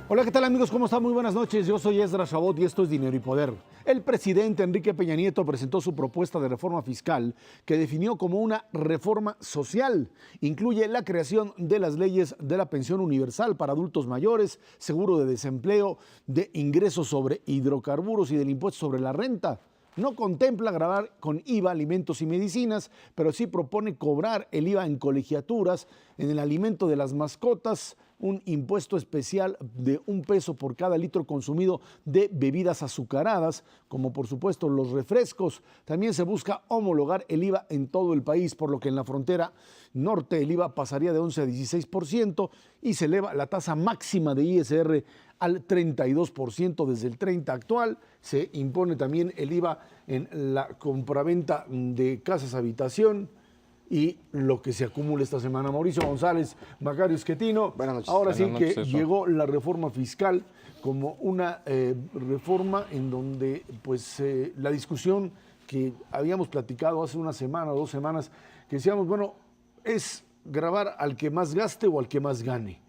Hola, ¿qué tal amigos? ¿Cómo están? Muy buenas noches. Yo soy Esdras Chabot y esto es Dinero y Poder. El presidente Enrique Peña Nieto presentó su propuesta de reforma fiscal que definió como una reforma social. Incluye la creación de las leyes de la pensión universal para adultos mayores, seguro de desempleo, de ingresos sobre hidrocarburos y del impuesto sobre la renta. No contempla gravar con IVA alimentos y medicinas, pero sí propone cobrar el IVA en colegiaturas, en el alimento de las mascotas, un impuesto especial de $1 por cada litro consumido de bebidas azucaradas, como por supuesto los refrescos. También se busca homologar el IVA en todo el país, por lo que en la frontera norte el IVA pasaría de 11 a 16% y se eleva la tasa máxima de ISR al 32% desde el 30% actual. Se impone también el IVA en la compraventa de casas habitación y lo que se acumula esta semana. Mauricio González, Macario Esquetino. Buenas noches. Ahora sí Buenas que noches, llegó la reforma fiscal como una reforma en donde pues la discusión que habíamos platicado hace una semana o 2 semanas, que decíamos, bueno, es gravar al que más gaste o al que más gane.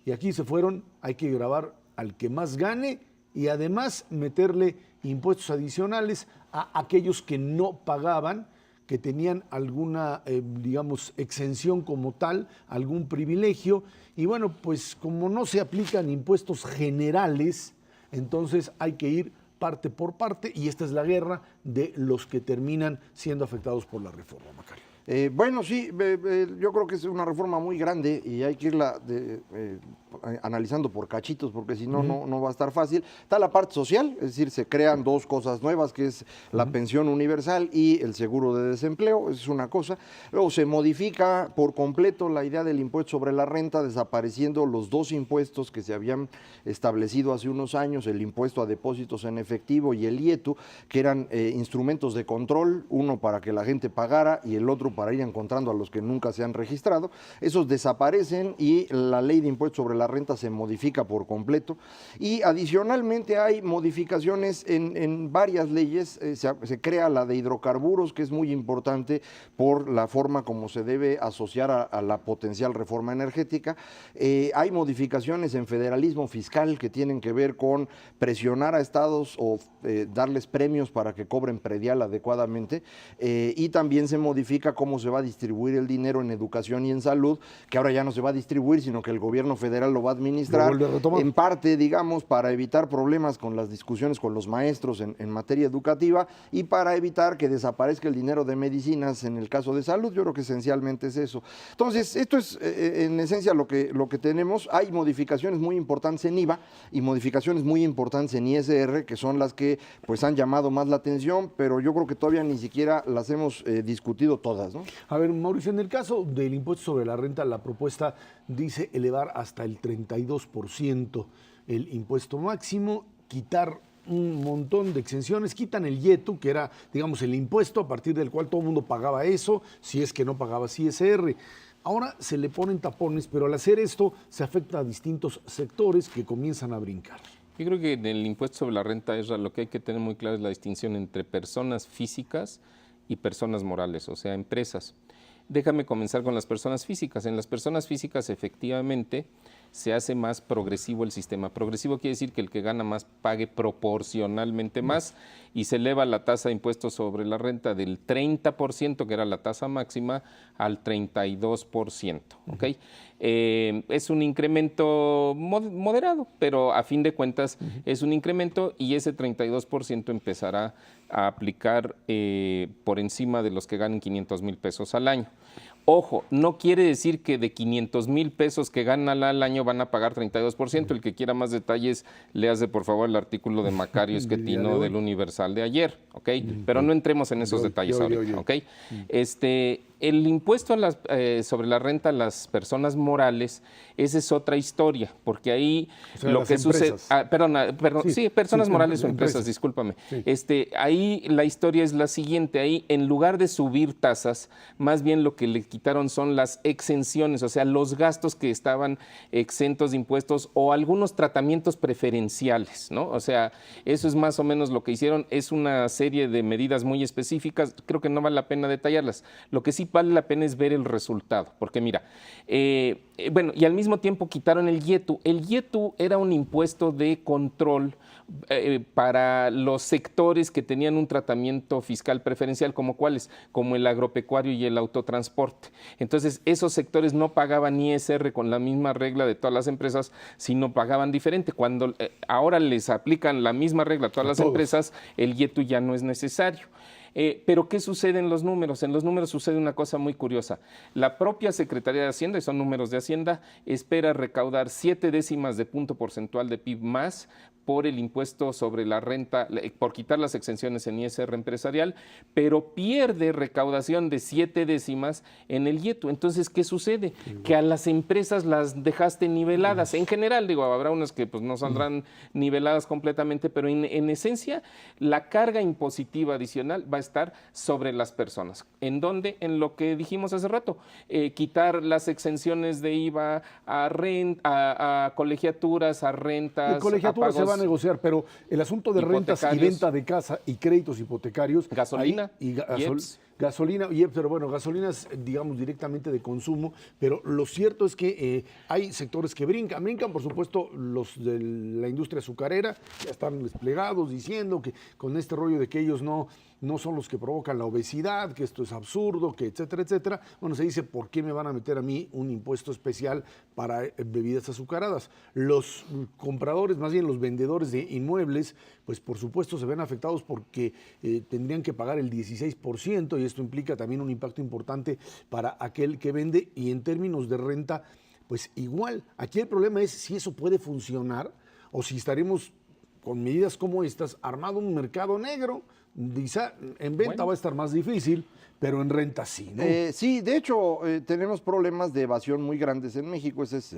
Y aquí se fueron, hay que gravar al que más gane y además meterle impuestos adicionales a aquellos que no pagaban, que tenían alguna, digamos, exención como tal, algún privilegio. Y bueno, pues como no se aplican impuestos generales, entonces hay que ir parte por parte y esta es la guerra de los que terminan siendo afectados por la reforma, Macario. Bueno, sí, yo creo que es una reforma muy grande y hay que irla analizando por cachitos, porque si no, no va a estar fácil. Está la parte social, es decir, se crean 2 cosas nuevas, que es la pensión universal y el seguro de desempleo, es una cosa. Luego se modifica por completo la idea del impuesto sobre la renta, desapareciendo los 2 impuestos que se habían establecido hace unos años, el impuesto a depósitos en efectivo y el IETU, que eran instrumentos de control, uno para que la gente pagara y el otro para ir encontrando a los que nunca se han registrado. Esos desaparecen y la ley de impuesto sobre la renta se modifica por completo. Y adicionalmente hay modificaciones en varias leyes. Se crea la de hidrocarburos, que es muy importante por la forma como se debe asociar a la potencial reforma energética. Hay modificaciones en federalismo fiscal que tienen que ver con presionar a estados o darles premios para que cobren predial adecuadamente. Y también se modifica cómo se va a distribuir el dinero en educación y en salud, que ahora ya no se va a distribuir, sino que el gobierno federal lo va a administrar, en parte, digamos, para evitar problemas con las discusiones con los maestros en materia educativa y para evitar que desaparezca el dinero de medicinas en el caso de salud. Yo creo que esencialmente es eso. Entonces, esto es en esencia lo que tenemos. Hay modificaciones muy importantes en IVA y modificaciones muy importantes en ISR, que son las que pues han llamado más la atención, pero yo creo que todavía ni siquiera las hemos discutido todas, ¿no? A ver, Mauricio, en el caso del impuesto sobre la renta, la propuesta dice elevar hasta el 32% el impuesto máximo, quitar un montón de exenciones, quitan el IETU, que era, digamos, el impuesto a partir del cual todo el mundo pagaba eso, si es que no pagaba ISR. Ahora se le ponen tapones, pero al hacer esto se afecta a distintos sectores que comienzan a brincar. Yo creo que en el impuesto sobre la renta, lo que hay que tener muy claro es la distinción entre personas físicas y personas morales, o sea, empresas. Déjame comenzar con las personas físicas. En las personas físicas, efectivamente, se hace más progresivo el sistema. Progresivo quiere decir que el que gana más pague proporcionalmente más y se eleva la tasa de impuestos sobre la renta del 30%, que era la tasa máxima, al 32%. ¿Okay? Es un incremento moderado, pero a fin de cuentas es un incremento y ese 32% empezará a aplicar por encima de los que ganen 500,000 pesos al año. Ojo, no quiere decir que de 500,000 pesos que ganan al año van a pagar 32%. El que quiera más detalles, léase por favor el artículo de Macario Esquetino del Universal de ayer, ¿ok? Pero no entremos en esos detalles ahorita, ¿ok? El impuesto sobre la renta a las personas morales, esa es otra historia, porque ahí o sea, lo que sucede... personas morales o empresas, discúlpame. Sí. Ahí la historia es la siguiente, ahí en lugar de subir tasas, más bien lo que le quitaron son las exenciones, o sea, los gastos que estaban exentos de impuestos o algunos tratamientos preferenciales, ¿no? O sea, eso es más o menos lo que hicieron, es una serie de medidas muy específicas, creo que no vale la pena detallarlas. Lo que sí sí vale la pena es ver el resultado, porque mira, bueno, y al mismo tiempo quitaron el IETU. El IETU era un impuesto de control para los sectores que tenían un tratamiento fiscal preferencial, como cuáles, como el agropecuario y el autotransporte. Entonces, esos sectores no pagaban ISR con la misma regla de todas las empresas, sino pagaban diferente. Cuando ahora les aplican la misma regla a todas las empresas, el IETU ya no es necesario. Pero ¿qué sucede en los números? En los números sucede una cosa muy curiosa. La propia Secretaría de Hacienda, y son números de Hacienda, espera recaudar 0,7 de punto porcentual de PIB más por el impuesto sobre la renta, por quitar las exenciones en ISR empresarial, pero pierde recaudación de 0,7 en el IETU. Entonces, ¿qué sucede? Que a las empresas las dejaste niveladas. En general, digo, habrá unas que pues, no saldrán niveladas completamente, pero en esencia, la carga impositiva adicional va a estar sobre las personas. ¿En dónde? En lo que dijimos hace rato, quitar las exenciones de IVA a colegiaturas, a rentas, de colegiaturas se va a negociar, pero el asunto de rentas y venta de casa y créditos hipotecarios. Gasolina gasolina, pero bueno, gasolina es, digamos, directamente de consumo, pero lo cierto es que hay sectores que brincan, por supuesto, los de la industria azucarera, ya están desplegados diciendo que con este rollo de que ellos no son los que provocan la obesidad, que esto es absurdo, que etcétera, etcétera. Bueno, se dice, ¿por qué me van a meter a mí un impuesto especial para bebidas azucaradas? Los compradores, más bien los vendedores de inmuebles, pues por supuesto se ven afectados porque tendrían que pagar el 16% y esto implica también un impacto importante para aquel que vende y en términos de renta, pues igual. Aquí el problema es si eso puede funcionar o si estaremos con medidas como estas armado un mercado negro. Quizá en venta va a estar más difícil, pero en renta sí, ¿no? Sí, de hecho, tenemos problemas de evasión muy grandes en México. Esa es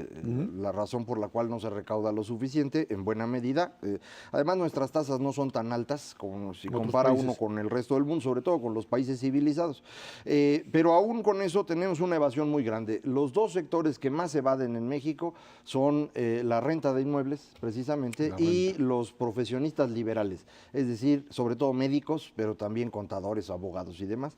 la razón por la cual no se recauda lo suficiente, en buena medida. Además, nuestras tasas no son tan altas como si compara uno con el resto del mundo, sobre todo con los países civilizados. Pero aún con eso tenemos una evasión muy grande. Los dos sectores que más evaden en México son la renta de inmuebles, precisamente, y los profesionistas liberales, es decir, sobre todo médicos, pero también contadores, abogados y demás,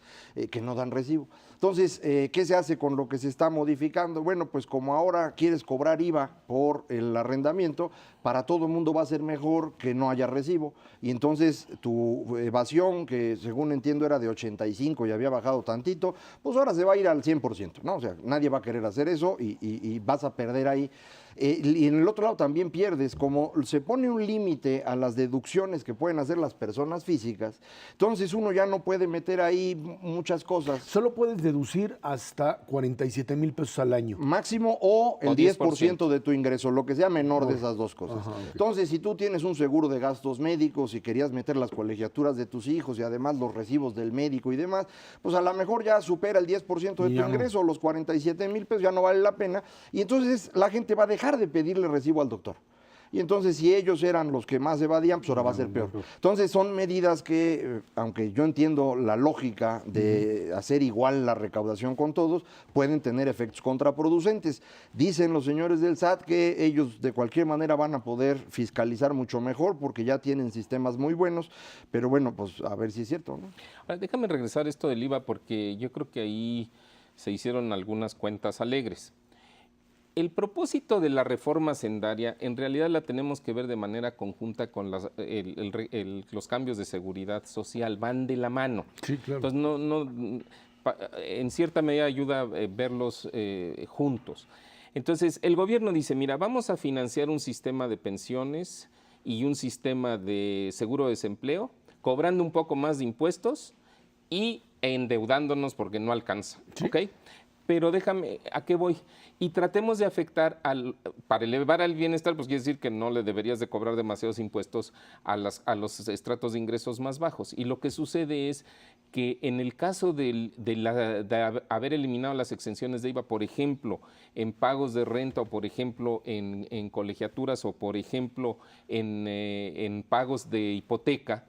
que no dan recibo. Entonces, ¿qué se hace con lo que se está modificando? Bueno, pues como ahora quieres cobrar IVA por el arrendamiento, para todo el mundo va a ser mejor que no haya recibo. Y entonces tu evasión, que según entiendo era de 85 y había bajado tantito, pues ahora se va a ir al 100%, ¿no? O sea, nadie va a querer hacer eso y vas a perder ahí. Y en el otro lado también pierdes, como se pone un límite a las deducciones que pueden hacer las personas físicas, entonces uno ya no puede meter ahí muchas cosas. Solo puedes deducir hasta 47,000 pesos al año. Máximo o el 10% de tu ingreso, lo que sea menor de esas dos cosas. Ajá, okay. Entonces, si tú tienes un seguro de gastos médicos y querías meter las colegiaturas de tus hijos y además los recibos del médico y demás, pues a lo mejor ya supera el 10% de tu ingreso, los 47,000 pesos ya no vale la pena, y entonces la gente va a dejar de pedirle recibo al doctor. Y entonces, si ellos eran los que más evadían, pues ahora va a ser peor. Entonces, son medidas que, aunque yo entiendo la lógica de hacer igual la recaudación con todos, pueden tener efectos contraproducentes. Dicen los señores del SAT que ellos de cualquier manera van a poder fiscalizar mucho mejor porque ya tienen sistemas muy buenos, pero bueno, pues a ver si es cierto, ¿no? Ahora, déjame regresar esto del IVA porque yo creo que ahí se hicieron algunas cuentas alegres. El propósito de la reforma hacendaria en realidad la tenemos que ver de manera conjunta con los cambios de seguridad social, van de la mano. Sí, claro. Entonces, en cierta medida ayuda a verlos juntos. Entonces, el gobierno dice, mira, vamos a financiar un sistema de pensiones y un sistema de seguro de desempleo, cobrando un poco más de impuestos y endeudándonos porque no alcanza, Sí. ¿ok? Pero déjame, ¿a qué voy? Y tratemos de afectar, para elevar al bienestar, pues quiere decir que no le deberías de cobrar demasiados impuestos a los estratos de ingresos más bajos. Y lo que sucede es que en el caso de haber eliminado las exenciones de IVA, por ejemplo, en pagos de renta o por ejemplo en colegiaturas o por ejemplo en pagos de hipoteca,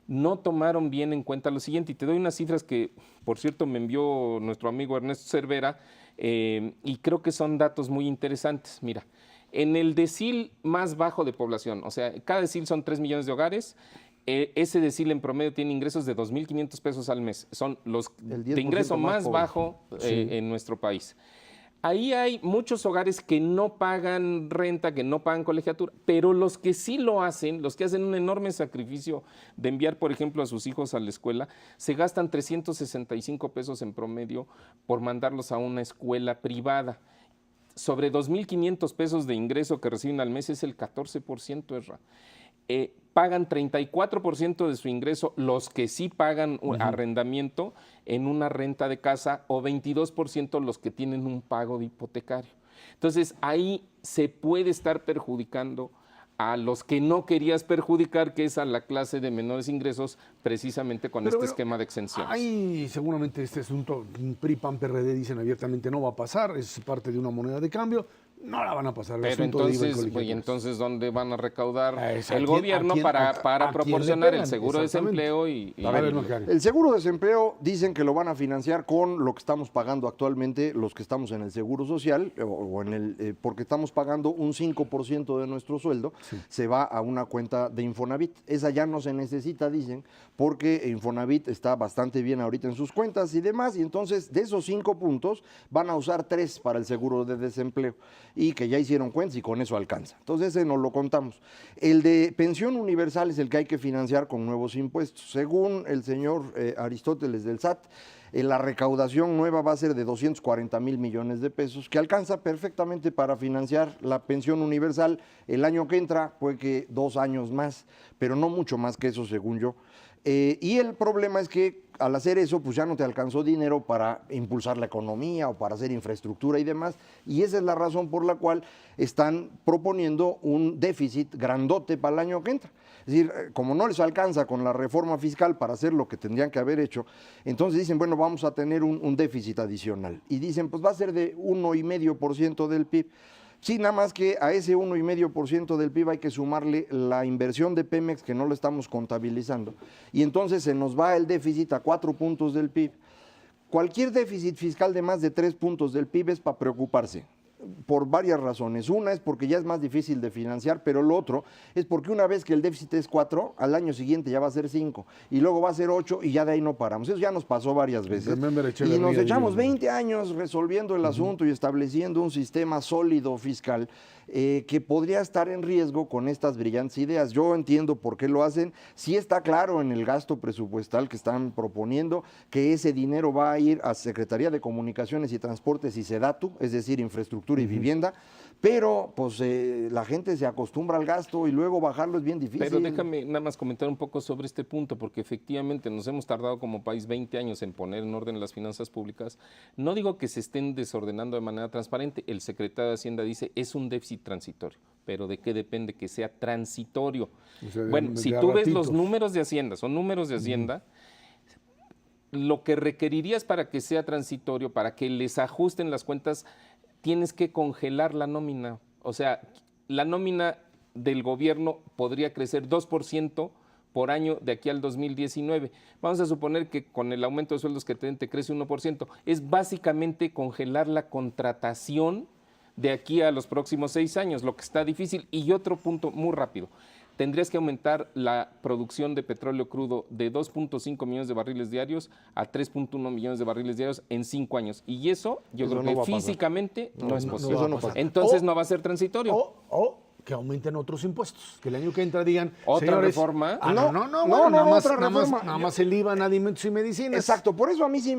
no tomaron bien en cuenta lo siguiente, y te doy unas cifras que, por cierto, me envió nuestro amigo Ernesto Cervera, y creo que son datos muy interesantes. Mira, en el decil más bajo de población, o sea, cada decil son 3 millones de hogares, ese decil en promedio tiene ingresos de 2.500 pesos al mes. Son los El de 10% ingreso más pobre. bajo en nuestro país. Ahí hay muchos hogares que no pagan renta, que no pagan colegiatura, pero los que sí lo hacen, los que hacen un enorme sacrificio de enviar, por ejemplo, a sus hijos a la escuela, se gastan 365 pesos en promedio por mandarlos a una escuela privada. Sobre 2.500 pesos de ingreso que reciben al mes es el 14%, Esra. Pagan 34% de su ingreso los que sí pagan arrendamiento en una renta de casa o 22% los que tienen un pago de hipotecario. Entonces ahí se puede estar perjudicando a los que no querías perjudicar, que es a la clase de menores ingresos, precisamente con este esquema de exenciones. Ahí seguramente este asunto, PRI, PAN, PRD dicen abiertamente no va a pasar, es parte de una moneda de cambio. No la van a pasar. Pero entonces, ¿dónde van a recaudar el gobierno ¿a para quién proporcionar le el seguro de desempleo? El seguro de desempleo dicen que lo van a financiar con lo que estamos pagando actualmente los que estamos en el seguro social, porque estamos pagando un 5% de nuestro sueldo, se va a una cuenta de Infonavit. Esa ya no se necesita, dicen, porque Infonavit está bastante bien ahorita en sus cuentas y demás, y entonces de esos 5 puntos van a usar 3 para el seguro de desempleo, y que ya hicieron cuentas y con eso alcanza. Entonces ese nos lo contamos. El de pensión universal es el que hay que financiar con nuevos impuestos. Según el señor Aristóteles del SAT, la recaudación nueva va a ser de 240,000 millones de pesos, que alcanza perfectamente para financiar la pensión universal el año que entra, puede que 2 años más, pero no mucho más que eso, según yo. Y el problema es que al hacer eso, pues ya no te alcanzó dinero para impulsar la economía o para hacer infraestructura y demás, y esa es la razón por la cual están proponiendo un déficit grandote para el año que entra. Es decir, como no les alcanza con la reforma fiscal para hacer lo que tendrían que haber hecho, entonces dicen, bueno, vamos a tener un déficit adicional. Y dicen, pues va a ser de 1,5% del PIB. Sí, nada más que a ese 1,5% del PIB hay que sumarle la inversión de Pemex, que no lo estamos contabilizando, y entonces se nos va el déficit a 4 puntos del PIB. Cualquier déficit fiscal de más de 3 puntos del PIB es para preocuparse, por varias razones. Una es porque ya es más difícil de financiar, pero lo otro es porque una vez que el déficit es 4, al año siguiente ya va a ser 5, y luego va a ser 8, y ya de ahí no paramos. Eso ya nos pasó varias veces. Y nos echamos 20 años resolviendo el asunto y estableciendo un sistema sólido fiscal que podría estar en riesgo con estas brillantes ideas. Yo entiendo por qué lo hacen. Sí está claro en el gasto presupuestal que están proponiendo que ese dinero va a ir a Secretaría de Comunicaciones y Transportes y SEDATU, es decir, infraestructura y vivienda, pero pues la gente se acostumbra al gasto y luego bajarlo es bien difícil. Pero déjame nada más comentar un poco sobre este punto, porque efectivamente nos hemos tardado como país 20 años en poner en orden las finanzas públicas. No digo que se estén desordenando de manera transparente, el secretario de Hacienda dice es un déficit transitorio, pero ¿de qué depende que sea transitorio? O sea, bueno, si tú ves los números de Hacienda, son números de Hacienda, lo que requerirías para que sea transitorio, para que les ajusten las cuentas, tienes que congelar la nómina. O sea, la nómina del gobierno podría crecer 2% por año de aquí al 2019. Vamos a suponer que con el aumento de sueldos que te crece 1%. Es básicamente congelar la contratación de aquí a los próximos 6 años, lo que está difícil. Y otro punto muy rápido. Tendrías que aumentar la producción de petróleo crudo de 2.5 millones de barriles diarios a 3.1 millones de barriles diarios en 5 años. Y eso yo creo que físicamente no es posible. Entonces no va a ser transitorio. O que aumenten otros impuestos, que el año que entra digan otra señores, reforma. Nada más el IVA en alimentos y medicinas. Exacto, por eso a mí sí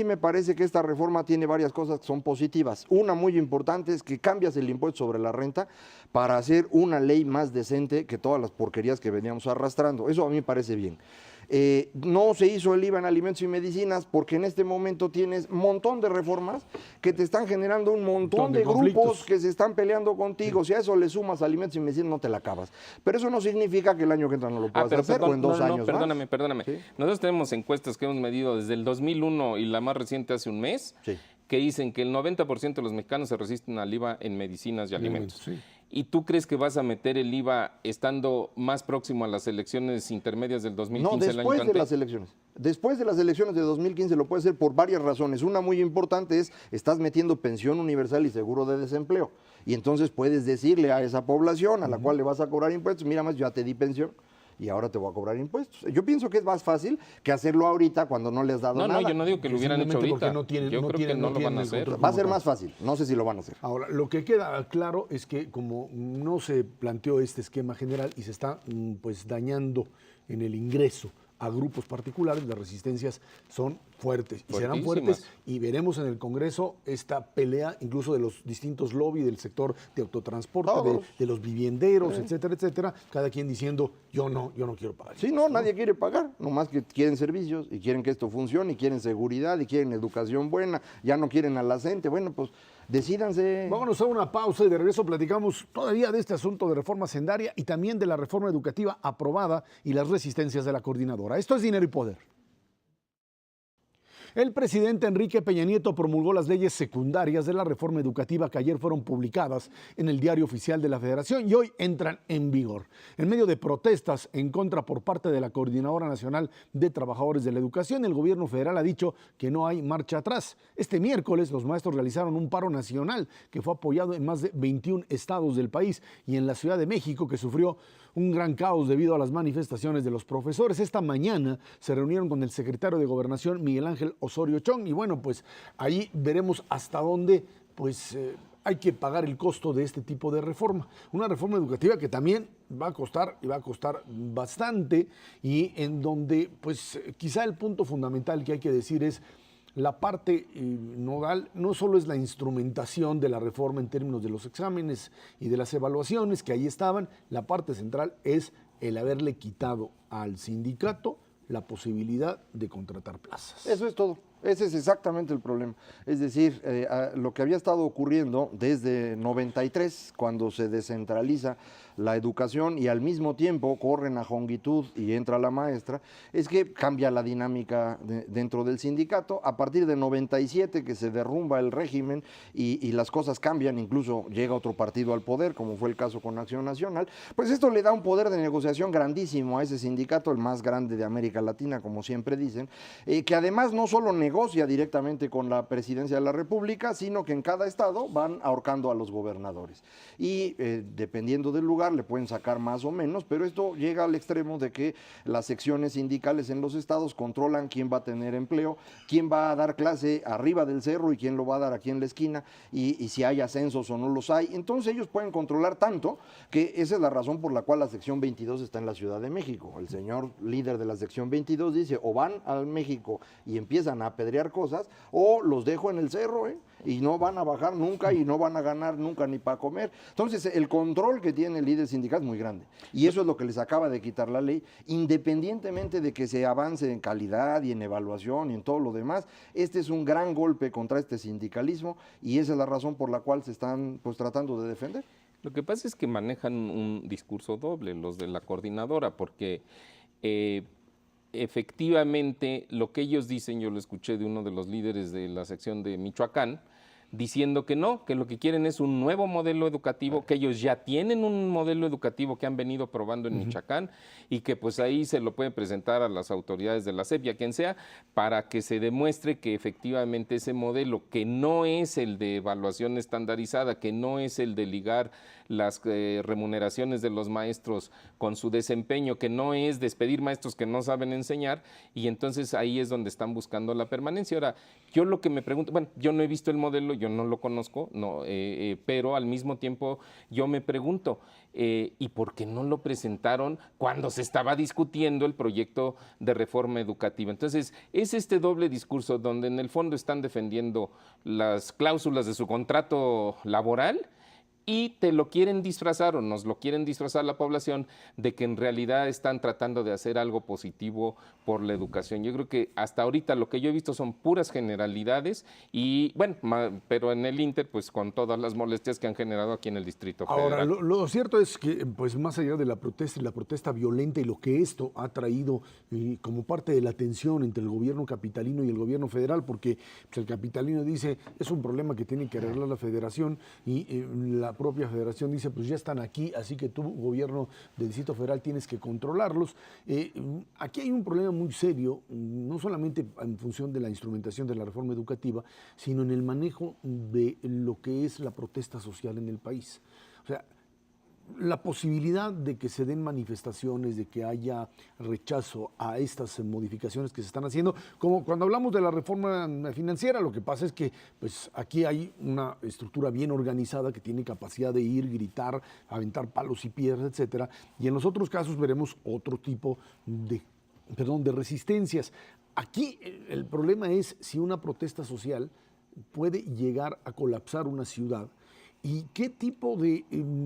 me parece que esta reforma tiene varias cosas que son positivas. Una muy importante es que cambias el impuesto sobre la renta para hacer una ley más decente que todas las porquerías que veníamos arrastrando. Eso a mí me parece bien. No se hizo el IVA en alimentos y medicinas porque en este momento tienes un montón de reformas que te están generando un montón de grupos que se están peleando contigo. Si a eso le sumas alimentos y medicinas no te la acabas. Pero eso no significa que el año que entra no lo puedas hacer o en 2 años perdóname. ¿Sí? Nosotros tenemos encuestas que hemos medido desde el 2001 y la más reciente hace un mes, que dicen que el 90% de los mexicanos se resisten al IVA en medicinas y alimentos. ¿Y tú crees que vas a meter el IVA estando más próximo a las elecciones intermedias del 2015? No, después de las elecciones. Después de las elecciones de 2015 lo puede hacer por varias razones. Una muy importante es, estás metiendo pensión universal y seguro de desempleo. Y entonces puedes decirle a esa población a la cual le vas a cobrar impuestos, mira más, ya te di pensión. y ahora te voy a cobrar impuestos. Yo pienso que es más fácil que hacerlo ahorita cuando no le has dado nada. No, yo no digo que lo hubieran hecho ahorita. Yo creo que no lo van a hacer. Va a ser más fácil, no sé si lo van a hacer. Ahora, lo que queda claro es que como no se planteó este esquema general y se está pues dañando en el ingreso a grupos particulares, las resistencias son fuertes y serán fuertes, y veremos en el Congreso esta pelea incluso de los distintos lobbies del sector de autotransporte, de los vivienderos, etcétera, etcétera, cada quien diciendo yo no quiero pagar. Sí, no, nadie quiere pagar, nomás que quieren servicios y quieren que esto funcione y quieren seguridad y quieren educación buena, ya no quieren a la gente, bueno, pues decídanse. Vámonos a una pausa y de regreso platicamos todavía de este asunto de reforma hacendaria y también de la reforma educativa aprobada y las resistencias de la coordinadora. Esto es Dinero y Poder. El presidente Enrique Peña Nieto promulgó las leyes secundarias de la reforma educativa que ayer fueron publicadas en el Diario Oficial de la Federación y hoy entran en vigor. En medio de protestas en contra por parte de la Coordinadora Nacional de Trabajadores de la Educación, el gobierno federal ha dicho que no hay marcha atrás. Este miércoles los maestros realizaron un paro nacional que fue apoyado en más de 21 estados del país y en la Ciudad de México, que sufrió un gran caos debido a las manifestaciones de los profesores. Esta mañana se reunieron con el secretario de Gobernación, Miguel Ángel Osorio Chong, y bueno, pues ahí veremos hasta dónde hay que pagar el costo de este tipo de reforma. Una reforma educativa que también va a costar y va a costar bastante, y en donde pues quizá el punto fundamental que hay que decir es la parte nodal no solo es la instrumentación de la reforma en términos de los exámenes y de las evaluaciones que ahí estaban, la parte central es el haberle quitado al sindicato la posibilidad de contratar plazas. Eso es todo. Ese es exactamente el problema. Es decir, lo que había estado ocurriendo desde 93, cuando se descentraliza la educación y al mismo tiempo corren a jongitud y entra la maestra, es que cambia la dinámica dentro del sindicato. A partir de 97, que se derrumba el régimen y las cosas cambian, incluso llega otro partido al poder, como fue el caso con Acción Nacional, pues esto le da un poder de negociación grandísimo a ese sindicato, el más grande de América Latina, como siempre dicen, que además no solo negocia directamente con la presidencia de la República, sino que en cada estado van ahorcando a los gobernadores. Y dependiendo del lugar le pueden sacar más o menos, pero esto llega al extremo de que las secciones sindicales en los estados controlan quién va a tener empleo, quién va a dar clase arriba del cerro y quién lo va a dar aquí en la esquina, y si hay ascensos o no los hay. Entonces ellos pueden controlar tanto que esa es la razón por la cual la sección 22 está en la Ciudad de México. El señor líder de la sección 22 dice, o van a México y empiezan a apedrear cosas, o los dejo en el cerro, y no van a bajar nunca y no van a ganar nunca ni para comer. Entonces el control que tiene el líder sindical es muy grande, y eso es lo que les acaba de quitar la ley, independientemente de que se avance en calidad y en evaluación y en todo lo demás. Este es un gran golpe contra este sindicalismo, y esa es la razón por la cual se están pues tratando de defender. Lo que pasa es que manejan un discurso doble los de la coordinadora, porque efectivamente lo que ellos dicen, yo lo escuché de uno de los líderes de la sección de Michoacán, diciendo que no, que lo que quieren es un nuevo modelo educativo, que ellos ya tienen un modelo educativo que han venido probando en Michoacán, y que pues ahí se lo pueden presentar a las autoridades de la SEP y a quien sea, para que se demuestre que efectivamente ese modelo, que no es el de evaluación estandarizada, que no es el de ligar las remuneraciones de los maestros con su desempeño, que no es despedir maestros que no saben enseñar, y entonces ahí es donde están buscando la permanencia. Ahora, yo lo que me pregunto, bueno, yo no he visto el modelo, yo no lo conozco, no, pero al mismo tiempo yo me pregunto, ¿y por qué no lo presentaron cuando se estaba discutiendo el proyecto de reforma educativa? Entonces, es este doble discurso donde en el fondo están defendiendo las cláusulas de su contrato laboral, y te lo quieren disfrazar, o nos lo quieren disfrazar la población, de que en realidad están tratando de hacer algo positivo por la educación. Yo creo que hasta ahorita lo que yo he visto son puras generalidades, y bueno, pero en el Inter, pues con todas las molestias que han generado aquí en el Distrito Federal. Ahora, lo cierto es que, pues más allá de la protesta violenta y lo que esto ha traído como parte de la tensión entre el gobierno capitalino y el gobierno federal, porque pues, el capitalino dice, es un problema que tiene que arreglar la federación, y la propia federación dice, pues ya están aquí, así que tú, gobierno del Distrito Federal, tienes que controlarlos. Aquí hay un problema muy serio, no solamente en función de la instrumentación de la reforma educativa, sino en el manejo de lo que es la protesta social en el país. O sea, la posibilidad de que se den manifestaciones, de que haya rechazo a estas modificaciones que se están haciendo, como cuando hablamos de la reforma financiera, lo que pasa es que pues, aquí hay una estructura bien organizada que tiene capacidad de ir, gritar, aventar palos y piedras, etcétera, y en los otros casos veremos otro tipo de resistencias. Aquí el problema es si una protesta social puede llegar a colapsar una ciudad. ¿Y qué tipo de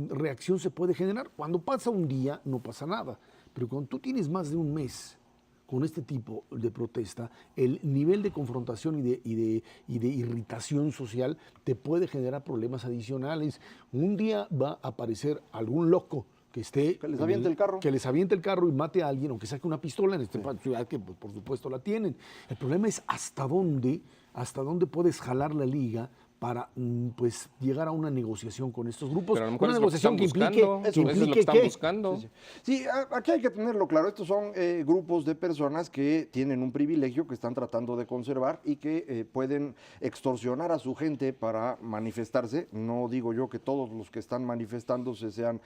reacción se puede generar? Cuando pasa un día no pasa nada, pero cuando tú tienes más de un mes con este tipo de protesta, el nivel de confrontación y de irritación social te puede generar problemas adicionales. Un día va a aparecer algún loco que les aviente el carro. Que les aviente el carro y mate a alguien, o que saque una pistola en esta ciudad, que pues, por supuesto la tienen. El problema es hasta dónde puedes jalar la liga para pues llegar a una negociación con estos grupos, pero a lo mejor una es negociación que implique, eso es lo que están buscando. Sí, aquí hay que tenerlo claro, estos son grupos de personas que tienen un privilegio que están tratando de conservar y que pueden extorsionar a su gente para manifestarse. No digo yo que todos los que están manifestándose sean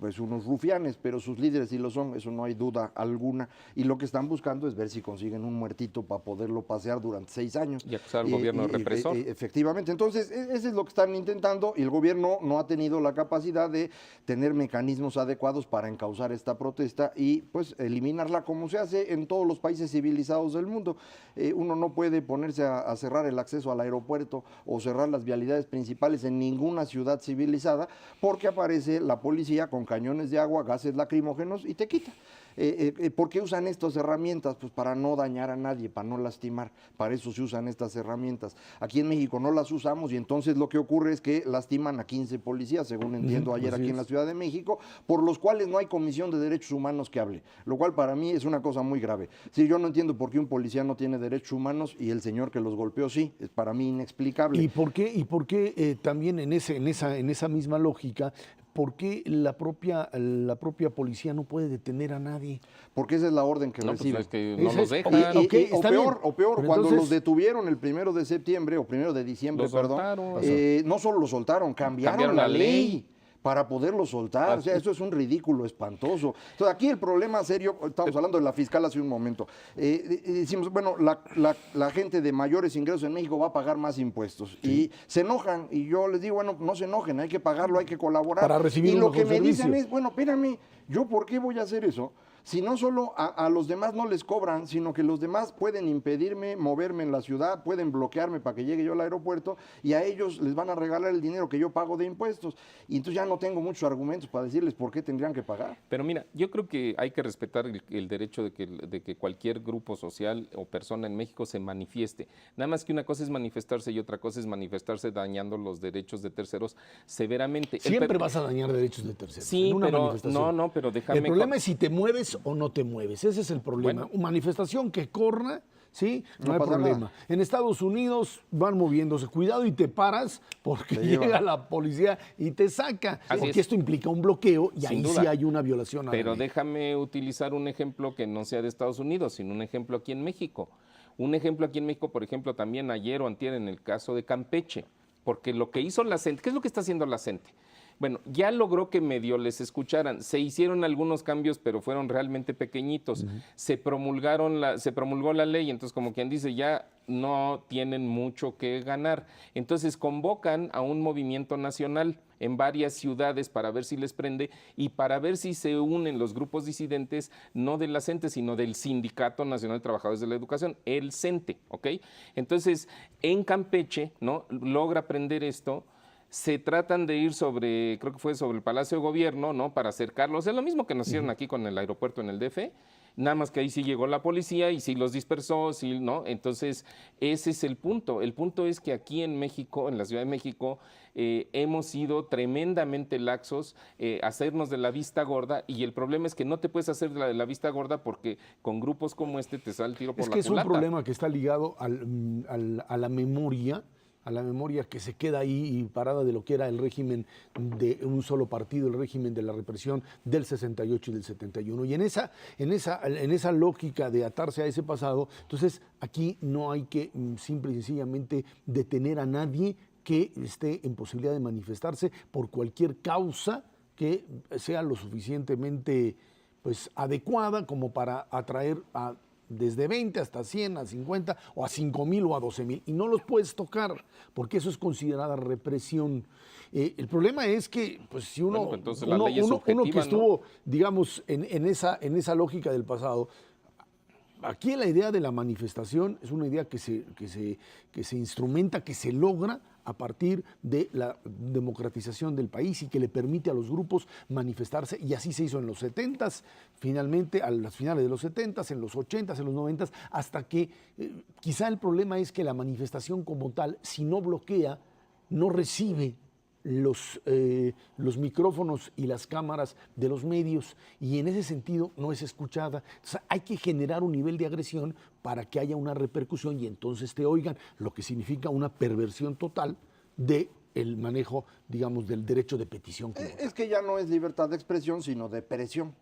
pues unos rufianes, pero sus líderes sí lo son, eso no hay duda alguna, y lo que están buscando es ver si consiguen un muertito para poderlo pasear durante 6 años. Y acusar al gobierno de represor. Efectivamente. Entonces, eso es lo que están intentando y el gobierno no ha tenido la capacidad de tener mecanismos adecuados para encauzar esta protesta y pues eliminarla como se hace en todos los países civilizados del mundo. Uno no puede ponerse a cerrar el acceso al aeropuerto o cerrar las vialidades principales en ninguna ciudad civilizada porque aparece la policía con cañones de agua, gases lacrimógenos y te quita. ¿Por qué usan estas herramientas? Pues para no dañar a nadie, para no lastimar. Para eso se usan estas herramientas. Aquí en México no las usamos y entonces lo que ocurre es que lastiman a 15 policías, según entiendo ayer aquí en la Ciudad de México, por los cuales no hay comisión de derechos humanos que hable, lo cual para mí es una cosa muy grave. Sí, yo no entiendo por qué un policía no tiene derechos humanos y el señor que los golpeó sí, es para mí inexplicable. ¿Y por qué también en esa misma lógica, por qué la propia policía no puede detener a nadie? Porque esa es la orden que recibe. Pues es que no los dejan. O peor, cuando entonces los detuvieron el 1 de septiembre o 1 de diciembre, no solo lo soltaron, cambiaron la ley para poderlo soltar. O sea, eso es un ridículo espantoso. Entonces, aquí el problema serio, estamos hablando de la fiscal hace un momento, decimos, bueno, la gente de mayores ingresos en México va a pagar más impuestos y se enojan y yo les digo, bueno, no se enojen, hay que pagarlo, hay que colaborar. Para recibir y un lo que mejor me servicio. dicen es, bueno, espérame, ¿yo por qué voy a hacer eso? Si no solo a los demás no les cobran, sino que los demás pueden impedirme moverme en la ciudad, pueden bloquearme para que llegue yo al aeropuerto y a ellos les van a regalar el dinero que yo pago de impuestos. Y entonces ya no tengo muchos argumentos para decirles por qué tendrían que pagar. Pero mira, yo creo que hay que respetar el derecho de que cualquier grupo social o persona en México se manifieste. Nada más que una cosa es manifestarse y otra cosa es manifestarse dañando los derechos de terceros severamente. Siempre vas a dañar derechos de terceros. Sí, pero pero déjame. El problema es si te mueves o no te mueves. Ese es el problema. Una manifestación que corra, ¿sí? No hay problema. Nada. En Estados Unidos van moviéndose. Cuidado y te paras porque llega la policía y te saca. Porque esto implica un bloqueo y ahí sí hay una violación a la ley. Pero déjame utilizar un ejemplo que no sea de Estados Unidos, sino un ejemplo aquí en México. Un ejemplo aquí en México, por ejemplo, también ayer o antier en el caso de Campeche. Porque lo que hizo la CENTE, ¿qué es lo que está haciendo la CENTE? Bueno, ya logró que medio les escucharan. Se hicieron algunos cambios, pero fueron realmente pequeñitos. Se promulgó la ley, entonces como quien dice, ya no tienen mucho que ganar. Entonces convocan a un movimiento nacional en varias ciudades para ver si les prende y para ver si se unen los grupos disidentes, no de la CENTE, sino del Sindicato Nacional de Trabajadores de la Educación, el CENTE, ¿ok? Entonces, en Campeche, ¿no? Logra prender esto. Se tratan de ir creo que fue sobre el Palacio de Gobierno, ¿no? Para acercarlos. Es lo mismo que nos hicieron aquí con el aeropuerto en el DF, nada más que ahí sí llegó la policía y sí los dispersó, sí, ¿no? Entonces, ese es el punto. El punto es que aquí en México, en la Ciudad de México, hemos sido tremendamente laxos, hacernos de la vista gorda, y el problema es que no te puedes hacer de la vista gorda porque con grupos como este te sale el tiro por la culata. Es que es un problema que está ligado a la memoria que se queda ahí y parada de lo que era el régimen de un solo partido, el régimen de la represión del 68 y del 71. Y en esa lógica de atarse a ese pasado, entonces aquí no hay que simple y sencillamente detener a nadie que esté en posibilidad de manifestarse por cualquier causa que sea lo suficientemente pues, adecuada como para atraer a desde 20 hasta 100, a 50 o a 5,000 o a 12,000 y no los puedes tocar porque eso es considerada represión. El problema es que pues, si uno, Bueno, entonces la ley es subjetiva, uno que estuvo, digamos, en esa lógica del pasado, aquí la idea de la manifestación es una idea que se instrumenta, que se logra a partir de la democratización del país y que le permite a los grupos manifestarse, y así se hizo en los 70s, finalmente a las finales de los 70s, en los 80s, en los 90s, hasta que quizá el problema es que la manifestación como tal, si no bloquea, no recibe los micrófonos y las cámaras de los medios y en ese sentido no es escuchada. Entonces hay que generar un nivel de agresión para que haya una repercusión y entonces te oigan, lo que significa una perversión total de el manejo, digamos, del derecho de petición. Es que ya no es libertad de expresión, sino de presión.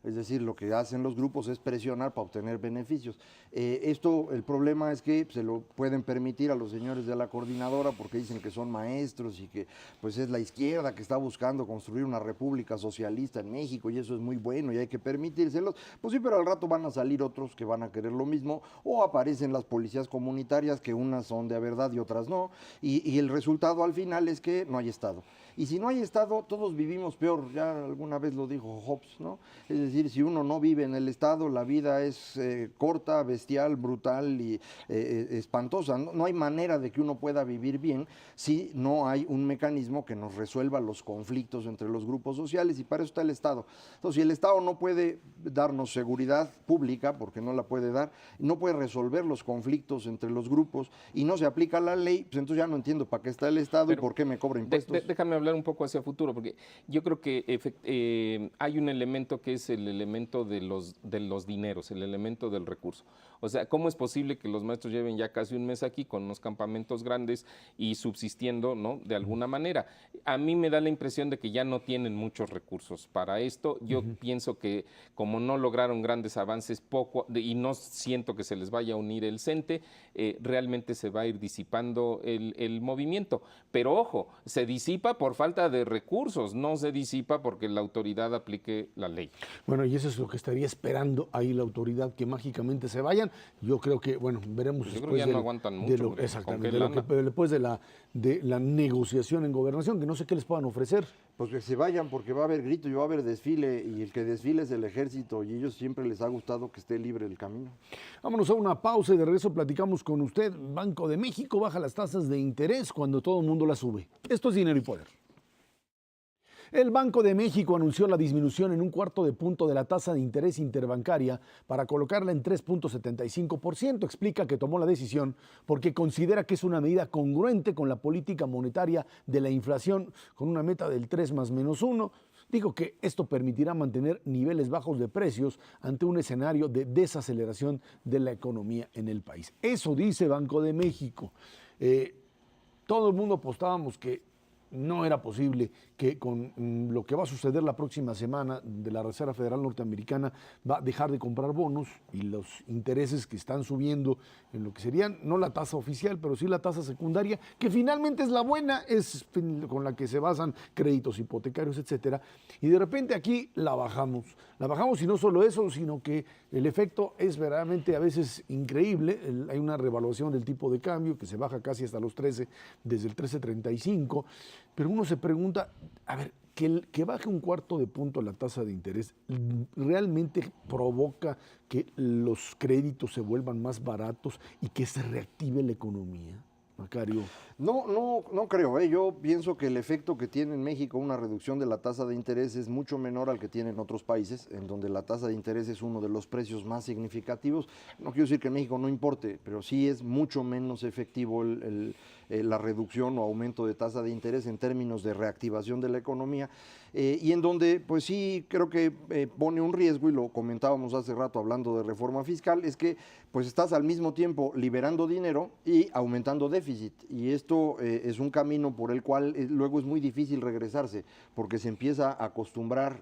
Es decir, lo que hacen los grupos es presionar para obtener beneficios. El problema es que se lo pueden permitir a los señores de la coordinadora porque dicen que son maestros y que pues es la izquierda que está buscando construir una república socialista en México y eso es muy bueno y hay que permitírselos. Pues sí, pero al rato van a salir otros que van a querer lo mismo o aparecen las policías comunitarias que unas son de verdad y otras no. Y el resultado al final es que no hay Estado. Y si no hay Estado, todos vivimos peor, ya alguna vez lo dijo Hobbes, ¿no? Es decir, si uno no vive en el Estado, la vida es corta, bestial, brutal y espantosa. No hay manera de que uno pueda vivir bien si no hay un mecanismo que nos resuelva los conflictos entre los grupos sociales y para eso está el Estado. Entonces, si el Estado no puede darnos seguridad pública, porque no la puede dar, no puede resolver los conflictos entre los grupos y no se aplica la ley, pues entonces ya no entiendo para qué está el Estado. Pero, y por qué me cobra impuestos. Déjame hablar un poco hacia futuro, porque yo creo que hay un elemento que es el elemento de los dineros, el elemento del recurso. O sea, ¿cómo es posible que los maestros lleven ya casi un mes aquí con unos campamentos grandes y subsistiendo, ¿no? De alguna manera. A mí me da la impresión de que ya no tienen muchos recursos para esto. Yo pienso que como no lograron grandes avances y no siento que se les vaya a unir el CENTE, realmente se va a ir disipando el movimiento. Pero ojo, se disipa por falta de recursos, no se disipa porque la autoridad aplique la ley. Bueno, y eso es lo que estaría esperando ahí la autoridad, que mágicamente se vayan. Yo creo que, bueno, veremos pues yo creo que ya no aguantan mucho. Exactamente, después de la negociación en gobernación, que no sé qué les puedan ofrecer. Pues que se vayan porque va a haber grito y va a haber desfile y el que desfile es el ejército y ellos siempre les ha gustado que esté libre el camino. Vámonos a una pausa y de regreso platicamos con usted. Banco de México baja las tasas de interés cuando todo el mundo las sube. Esto es Dinero y Poder. El Banco de México anunció la disminución en 1/4 punto de la tasa de interés interbancaria para colocarla en 3.75%. Explica que tomó la decisión porque considera que es una medida congruente con la política monetaria de la inflación, con una meta del 3 más menos 1. Dijo que esto permitirá mantener niveles bajos de precios ante un escenario de desaceleración de la economía en el país. Eso dice Banco de México. Todo el mundo apostábamos que no era posible que con lo que va a suceder la próxima semana de la Reserva Federal Norteamericana va a dejar de comprar bonos y los intereses que están subiendo en lo que serían, no la tasa oficial, pero sí la tasa secundaria, que finalmente es la buena, es con la que se basan créditos hipotecarios, etcétera. Y de repente aquí la bajamos y no solo eso, sino que el efecto es verdaderamente a veces increíble. Hay una revaluación del tipo de cambio que se baja casi hasta los 13, desde el 13.35. Pero uno se pregunta, a ver, que baje 1/4 punto la tasa de interés, ¿realmente provoca que los créditos se vuelvan más baratos y que se reactive la economía? Macario. No creo. Yo pienso que el efecto que tiene en México una reducción de la tasa de interés es mucho menor al que tiene en otros países, en donde la tasa de interés es uno de los precios más significativos. No quiero decir que en México no importe, pero sí es mucho menos efectivo la reducción o aumento de tasa de interés en términos de reactivación de la economía, y en donde pues sí creo que pone un riesgo, y lo comentábamos hace rato hablando de reforma fiscal, es que pues estás al mismo tiempo liberando dinero y aumentando déficit. déficit y esto es un camino por el cual luego es muy difícil regresarse porque se empieza a acostumbrar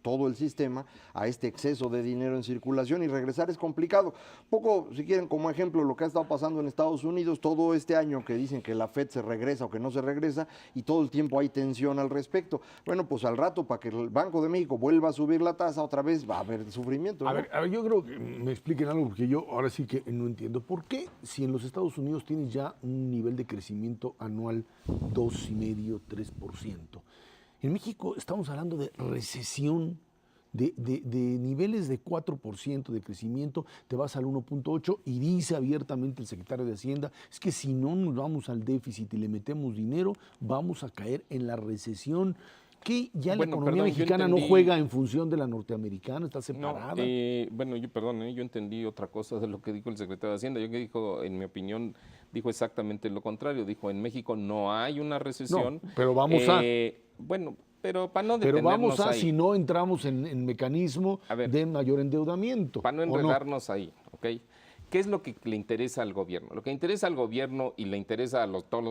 todo el sistema a este exceso de dinero en circulación y regresar es complicado. Poco, si quieren, como ejemplo, lo que ha estado pasando en Estados Unidos todo este año que dicen que la Fed se regresa o que no se regresa y todo el tiempo hay tensión al respecto. Bueno, pues al rato para que el Banco de México vuelva a subir la tasa otra vez va a haber sufrimiento, ¿no? A ver, yo creo que me expliquen algo porque yo ahora sí que no entiendo. ¿Por qué si en los Estados Unidos tienes ya un nivel de crecimiento anual 2,5-3%? En México estamos hablando de recesión, de niveles de 4% de crecimiento, te vas al 1,8 y dice abiertamente el secretario de Hacienda, es que si no nos vamos al déficit y le metemos dinero, vamos a caer en la recesión. Que ya la economía mexicana no juega en función de la norteamericana, está separada. No, yo entendí otra cosa de lo que dijo el secretario de Hacienda. Yo que dijo, en mi opinión, dijo exactamente lo contrario. Dijo, en México no hay una recesión. No, pero vamos a... Bueno, pero para no detenernos Pero vamos a, ahí, si no entramos en mecanismo de mayor endeudamiento. Para no enredarnos ahí, ¿ok? ¿Qué es lo que le interesa al gobierno? Lo que interesa al gobierno y le interesa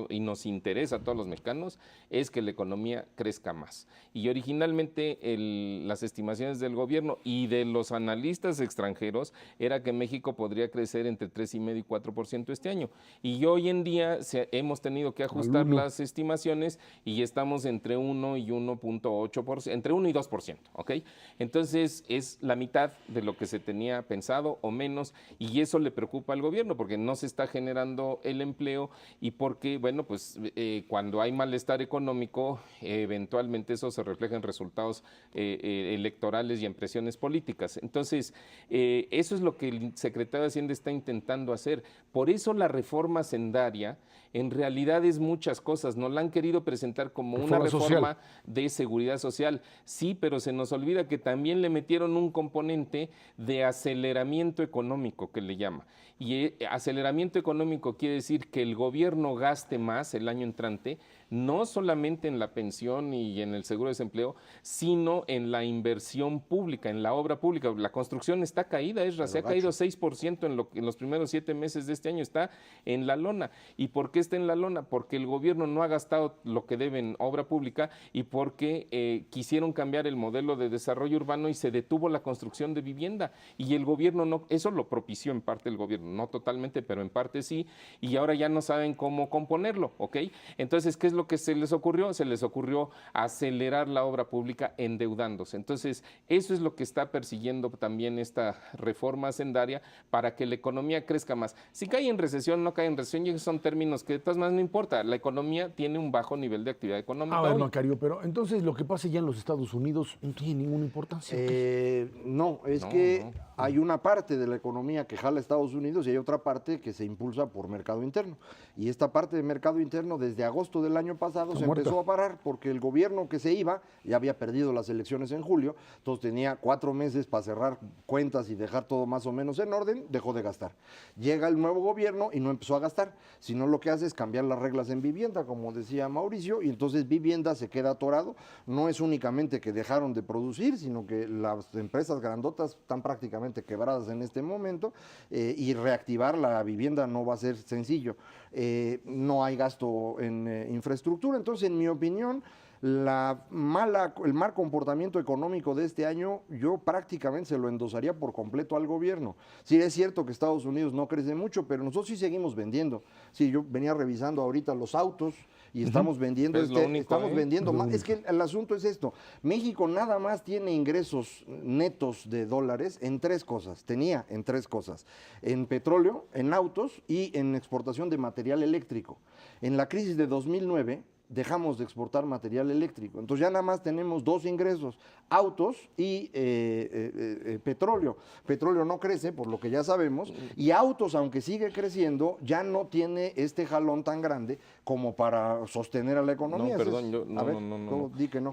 y nos interesa a todos los mexicanos es que la economía crezca más. Y originalmente las estimaciones del gobierno y de los analistas extranjeros era que México podría crecer entre 3,5 y 4% este año. Y hoy en día hemos tenido que ajustar las estimaciones y estamos entre 1 y 1,8%, entre 1 y 2%, ¿ok? Entonces es la mitad de lo que se tenía pensado o menos, y eso le preocupa al gobierno porque no se está generando el empleo y porque, bueno, pues cuando hay malestar económico, eventualmente eso se refleja en resultados electorales y en presiones políticas. Entonces, eso es lo que el secretario de Hacienda está intentando hacer. Por eso la reforma hacendaria en realidad es muchas cosas. Nos la han querido presentar como una reforma de seguridad social. Sí, pero se nos olvida que también le metieron un componente de aceleramiento económico, que le llama. Y aceleramiento económico quiere decir que el gobierno gaste más el año entrante, no solamente en la pensión y en el seguro de desempleo, sino en la inversión pública, en la obra pública. La construcción está caída, se ha caído 6% en los primeros 7 meses de este año, está en la lona. ¿Y por qué está en la lona? Porque el gobierno no ha gastado lo que debe en obra pública y porque quisieron cambiar el modelo de desarrollo urbano y se detuvo la construcción de vivienda. Y el gobierno no, eso lo propició en parte el gobierno, no totalmente, pero en parte sí, y ahora ya no saben cómo componerlo, ¿ok? Entonces, ¿qué es lo que se les ocurrió? Se les ocurrió acelerar la obra pública endeudándose. Entonces, eso es lo que está persiguiendo también esta reforma hacendaria para que la economía crezca más. Si cae en recesión, no cae en recesión, y esos son términos que de todas maneras no importa. La economía tiene un bajo nivel de actividad económica. A ver, Macario, pero entonces lo que pasa ya en los Estados Unidos no tiene ninguna importancia. No, hay una parte de la economía que jala a Estados Unidos y hay otra parte que se impulsa por mercado interno. Y esta parte de mercado interno desde agosto del año pasado se empezó a parar porque el gobierno que se iba ya había perdido las elecciones en julio, entonces tenía 4 meses para cerrar cuentas y dejar todo más o menos en orden, dejó de gastar. Llega el nuevo gobierno y no empezó a gastar, sino lo que hace es cambiar las reglas en vivienda, como decía Mauricio, y entonces vivienda se queda atorado. No es únicamente que dejaron de producir, sino que las empresas grandotas están prácticamente quebradas en este momento y reactivar la vivienda no va a ser sencillo. No hay gasto en infraestructura, entonces en mi opinión el mal comportamiento económico de este año yo prácticamente se lo endosaría por completo al gobierno. Sí, es cierto que Estados Unidos no crece mucho, pero nosotros sí seguimos vendiendo. Sí, yo venía revisando ahorita los autos y estamos vendiendo, vendiendo más. Es que el asunto es esto, México nada más tiene ingresos netos de dólares en 3 cosas, en petróleo, en autos y en exportación de material eléctrico. En la crisis de 2009 dejamos de exportar material eléctrico. Entonces ya nada más tenemos 2 ingresos, autos y petróleo. Petróleo no crece, por lo que ya sabemos, y autos, aunque sigue creciendo, ya no tiene este jalón tan grande como para sostener a la economía. No, perdón, Di que no.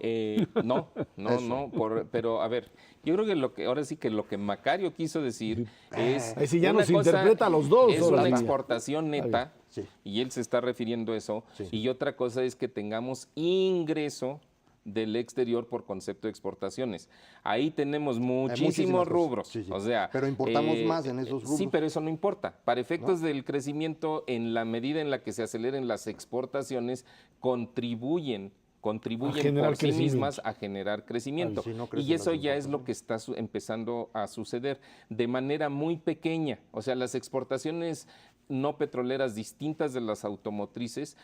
Pero a ver, yo creo que ahora sí que lo que Macario quiso decir es... Si ya nos interpreta a los dos. Es una exportación neta. Sí. Y él se está refiriendo a eso. Sí. Y otra cosa es que tengamos ingreso del exterior por concepto de exportaciones. Ahí tenemos muchísimos muchísimas rubros. cosas. Sí, sí. O sea, pero importamos más en esos rubros. Sí, pero eso no importa. Para efectos del crecimiento, en la medida en la que se aceleren las exportaciones, contribuyen por sí mismas a generar crecimiento. Si no y eso ya es lo que está empezando a suceder de manera muy pequeña. O sea, las exportaciones no petroleras distintas de las automotrices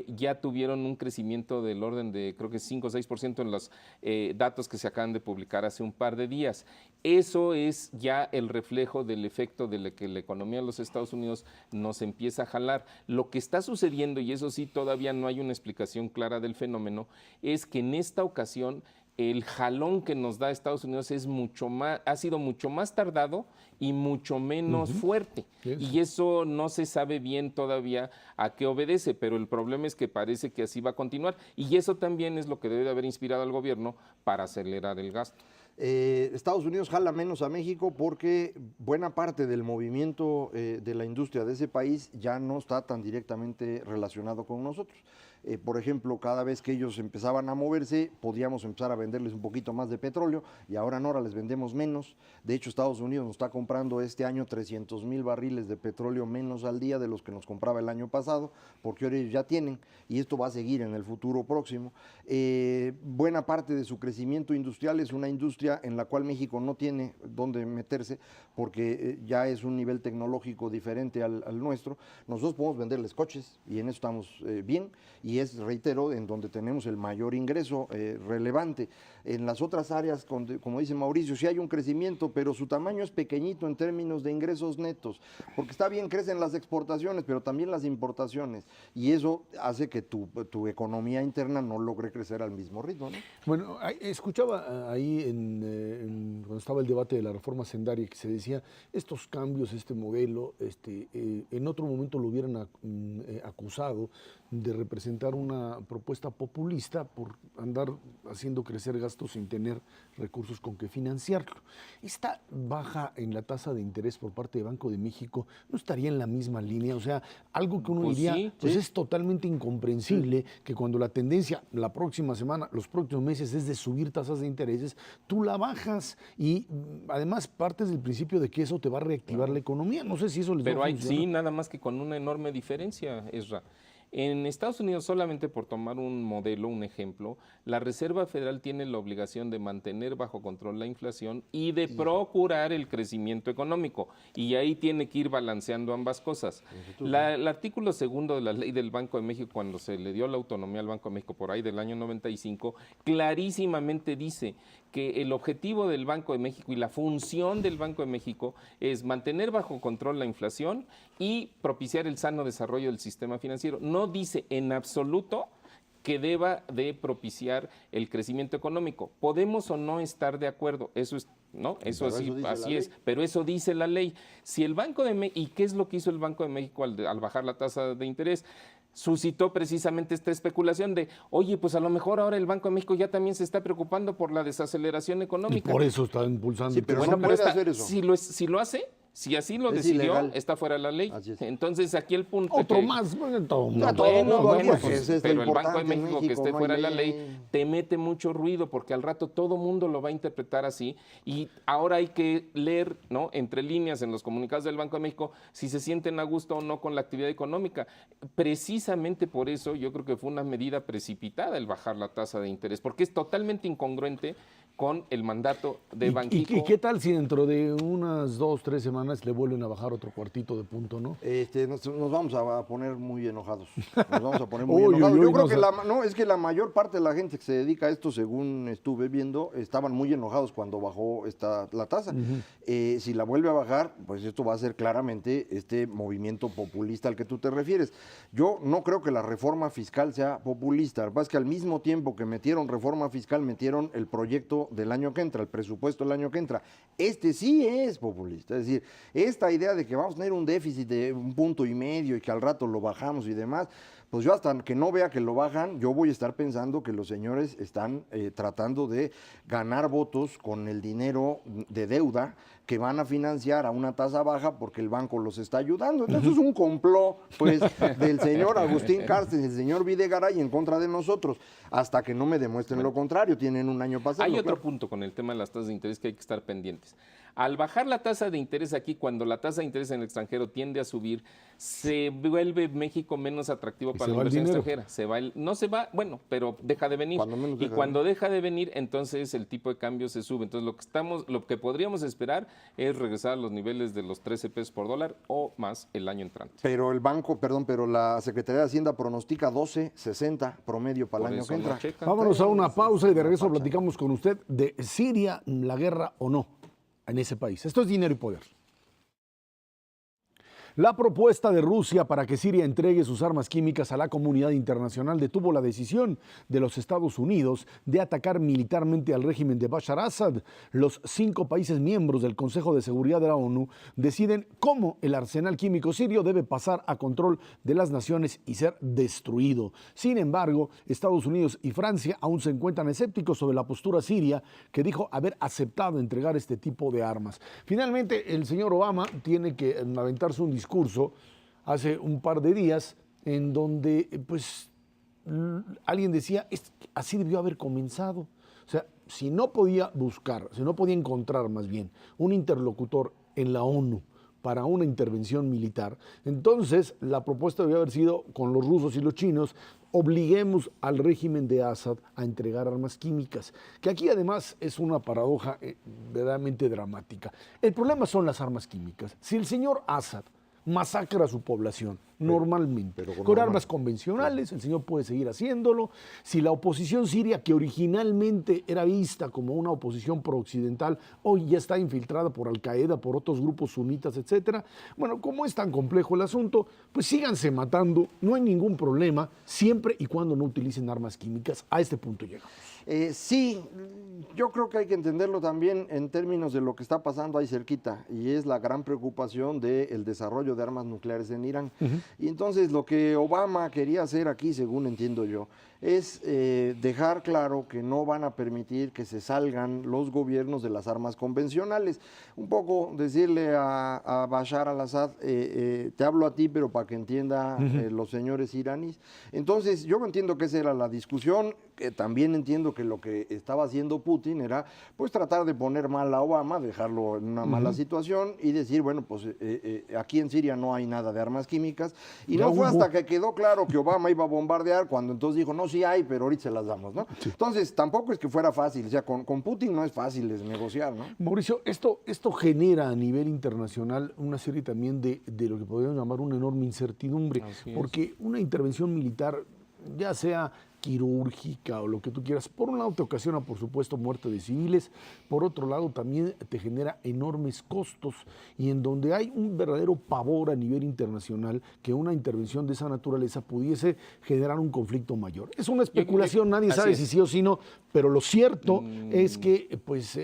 ya tuvieron un crecimiento del orden de creo que 5 o 6% en los datos que se acaban de publicar hace un par de días. Eso es ya el reflejo del efecto de que la economía de los Estados Unidos nos empieza a jalar. Lo que está sucediendo, y eso sí todavía no hay una explicación clara del fenómeno, es que en esta ocasión el jalón que nos da Estados Unidos ha sido mucho más tardado y mucho menos fuerte. Y eso no se sabe bien todavía a qué obedece, pero el problema es que parece que así va a continuar. Y eso también es lo que debe de haber inspirado al gobierno para acelerar el gasto. Estados Unidos jala menos a México porque buena parte del movimiento de la industria de ese país ya no está tan directamente relacionado con nosotros. Por ejemplo, cada vez que ellos empezaban a moverse, podíamos empezar a venderles un poquito más de petróleo y ahora no, ahora les vendemos menos. De hecho, Estados Unidos nos está comprando este año 300,000 barriles de petróleo menos al día de los que nos compraba el año pasado, porque ahora ellos ya tienen, y esto va a seguir en el futuro próximo. Buena parte de su crecimiento industrial es una industria en la cual México no tiene dónde meterse, porque ya es un nivel tecnológico diferente al nuestro. Nosotros podemos venderles coches y en eso estamos bien, y es, reitero, en donde tenemos el mayor ingreso relevante. En las otras áreas, como dice Mauricio, sí hay un crecimiento, pero su tamaño es pequeñito en términos de ingresos netos, porque está bien, crecen las exportaciones, pero también las importaciones, y eso hace que tu economía interna no logre crecer al mismo ritmo, ¿no? Bueno, escuchaba ahí cuando estaba el debate de la reforma hacendaria que se decía, estos cambios, este modelo, en otro momento lo hubieran acusado de representar una propuesta populista por andar haciendo crecer gastos sin tener recursos con que financiarlo. Esta baja en la tasa de interés por parte de Banco de México no estaría en la misma línea, o sea, algo que uno Pues diría, sí, pues sí. es totalmente incomprensible que cuando la tendencia la próxima semana, los próximos meses es de subir tasas de intereses, tú la bajas y además partes del principio de que eso te va a reactivar la economía. No sé si eso les Pero va a hay funcionar. sí, nada más que con una enorme diferencia, Esra. En Estados Unidos, solamente por tomar un modelo, un ejemplo, la Reserva Federal tiene la obligación de mantener bajo control la inflación y de procurar el crecimiento económico. Y ahí tiene que ir balanceando ambas cosas. El artículo segundo de la ley del Banco de México, cuando se le dio la autonomía al Banco de México por ahí del año 95, clarísimamente dice que el objetivo del Banco de México y la función del Banco de México es mantener bajo control la inflación y propiciar el sano desarrollo del sistema financiero. No dice en absoluto que deba de propiciar el crecimiento económico. Podemos o no estar de acuerdo, eso es, ¿no? Eso Pero sí, eso dice así la es, ley. pero eso dice la ley. Si el Banco de México, ¿y qué es lo que hizo el Banco de México al bajar la tasa de interés? Suscitó precisamente esta especulación de, oye, pues a lo mejor ahora el Banco de México ya también se está preocupando por la desaceleración Y económica. por eso está impulsando. Sí, pero Bueno, no pero puede hacer eso. si lo hace, si así lo Es decidió, ilegal. está fuera de la ley. Así es. Entonces aquí el punto Otro que- más, bueno, todo Ya, mundo. todo el mundo bueno, aquí, pues, es esto pero el Banco de importante en México que México, esté no hay fuera de la ley. ley te mete mucho ruido porque al rato todo mundo lo va a interpretar así y ahora hay que leer, ¿no?, entre líneas en los comunicados del Banco de México si se sienten a gusto o no con la actividad económica. Precisamente por eso yo creo que fue una medida precipitada el bajar la tasa de interés, porque es totalmente incongruente con el mandato de Banxico. ¿Y qué tal si dentro de unas 2, 3 semanas le vuelven a bajar otro cuartito de punto, no? Nos vamos a poner muy enojados. Nos vamos a poner muy Uy, enojados. uy, Yo uy, creo no que sé. es que la mayor parte de la gente que se dedica a esto, según estuve viendo, estaban muy enojados cuando bajó la tasa. Si la vuelve a bajar, pues esto va a ser claramente este movimiento populista al que tú te refieres. Yo no creo que la reforma fiscal sea populista. Lo que pasa es que al mismo tiempo que metieron reforma fiscal, metieron el proyecto presupuesto del año que entra, este sí es populista. Es decir, esta idea de que vamos a tener un déficit de 1,5 puntos y que al rato lo bajamos y demás, pues yo hasta que no vea que lo bajan, yo voy a estar pensando que los señores están tratando de ganar votos con el dinero de deuda que van a financiar a una tasa baja porque el banco los está ayudando. Entonces es un complot, pues, del señor Agustín Carstens, el señor Videgaray en contra de nosotros, hasta que no me demuestren lo contrario. Tienen un año pasado. Hay otro punto con el tema de las tasas de interés que hay que estar pendientes. Al bajar la tasa de interés aquí, cuando la tasa de interés en el extranjero tiende a subir, se vuelve México menos atractivo para la inversión extranjera. No se va, bueno, pero deja de venir. Cuando deja de venir, entonces el tipo de cambio se sube. Entonces lo que podríamos esperar es regresar a los niveles de los 13 pesos por dólar o más el año entrante. Pero pero la Secretaría de Hacienda pronostica 12.60 promedio para el año que entra. Vámonos a una pausa y de regreso platicamos con usted de Siria, la guerra o no en ese país. Esto es Dinero y Poder. La propuesta de Rusia para que Siria entregue sus armas químicas a la comunidad internacional detuvo la decisión de los Estados Unidos de atacar militarmente al régimen de Bashar al-Assad. Los 5 países miembros del Consejo de Seguridad de la ONU deciden cómo el arsenal químico sirio debe pasar a control de las naciones y ser destruido. Sin embargo, Estados Unidos y Francia aún se encuentran escépticos sobre la postura siria, que dijo haber aceptado entregar este tipo de armas. Finalmente, el señor Obama tiene que aventarse un discurso hace un par de días en donde pues alguien decía, así debió haber comenzado. O sea, si no podía encontrar más bien un interlocutor en la ONU para una intervención militar, entonces la propuesta debió haber sido con los rusos y los chinos: obliguemos al régimen de Assad a entregar armas químicas, que aquí además es una paradoja verdaderamente dramática. El problema son las armas químicas. Si el señor Assad masacra a su población normalmente, con armas convencionales, el señor puede seguir haciéndolo. Si la oposición siria, que originalmente era vista como una oposición prooccidental, hoy ya está infiltrada por Al-Qaeda, por otros grupos sunitas, etcétera. Bueno, como es tan complejo el asunto, pues síganse matando, no hay ningún problema, siempre y cuando no utilicen armas químicas. A este punto llegamos. Sí, yo creo que hay que entenderlo también en términos de lo que está pasando ahí cerquita, y es la gran preocupación del desarrollo de armas nucleares en Irán. Y entonces lo que Obama quería hacer aquí, según entiendo yo, es dejar claro que no van a permitir que se salgan los gobiernos de las armas convencionales. Un poco decirle a Bashar al-Assad, te hablo a ti, pero para que entienda los señores iraníes. Entonces, yo entiendo que esa era la discusión. También entiendo que lo que estaba haciendo Putin era pues tratar de poner mal a Obama, dejarlo en una mala situación y decir, bueno, pues aquí en Siria no hay nada de armas químicas. Y no fue hasta que quedó claro que Obama iba a bombardear cuando entonces dijo, no, sí hay, pero ahorita se las damos, ¿no? Sí. Entonces, tampoco es que fuera fácil, o sea, con Putin no es fácil negociar, ¿no? Mauricio, esto genera a nivel internacional una serie también de lo que podríamos llamar una enorme incertidumbre, porque una intervención militar, ya sea quirúrgica o lo que tú quieras, por un lado te ocasiona, por supuesto, muerte de civiles, por otro lado también te genera enormes costos, y en donde hay un verdadero pavor a nivel internacional que una intervención de esa naturaleza pudiese generar un conflicto mayor. Es una especulación, nadie sabe si sí o si no, pero lo cierto es que pues,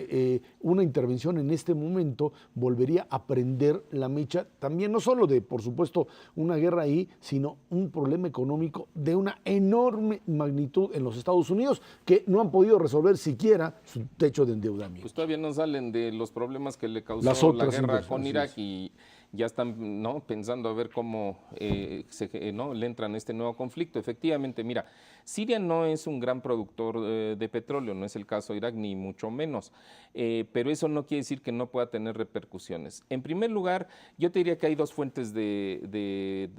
una intervención en este momento volvería a prender la mecha también, no solo de, por supuesto, una guerra ahí, sino un problema económico de una enorme magnitud en los Estados Unidos, que no han podido resolver siquiera su techo de endeudamiento. Pues todavía no salen de los problemas que le causó la guerra con Irak, y ya están pensando a ver cómo le entran a este nuevo conflicto. Efectivamente, mira, Siria no es un gran productor de petróleo, no es el caso de Irak, ni mucho menos, pero eso no quiere decir que no pueda tener repercusiones. En primer lugar, yo te diría que hay dos fuentes de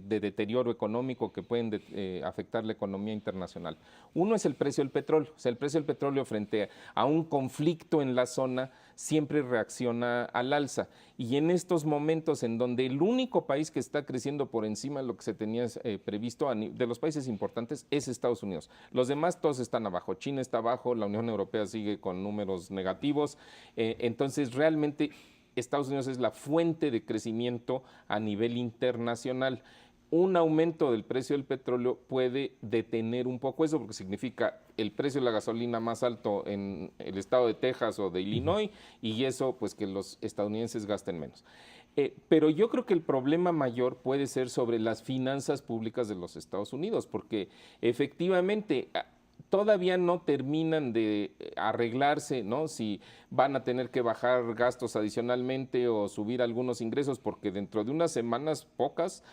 deterioro económico que pueden afectar la economía internacional. Uno es el precio del petróleo. O sea, el precio del petróleo frente a un conflicto en la zona siempre reacciona al alza. Y en estos momentos en donde el único país que está creciendo por encima de lo que se tenía previsto de los países importantes es Estados Unidos. Los demás todos están abajo. China está abajo, la Unión Europea sigue con números negativos. Entonces realmente Estados Unidos es la fuente de crecimiento a nivel internacional. un aumento del precio del petróleo puede detener un poco eso, porque significa el precio de la gasolina más alto en el estado de Texas o de Illinois, y eso pues que los estadounidenses gasten menos. Pero yo creo que el problema mayor puede ser sobre las finanzas públicas de los Estados Unidos, porque efectivamente todavía no terminan de arreglarse, ¿no? Si van a tener que bajar gastos adicionalmente o subir algunos ingresos, porque dentro de unas semanas pocas,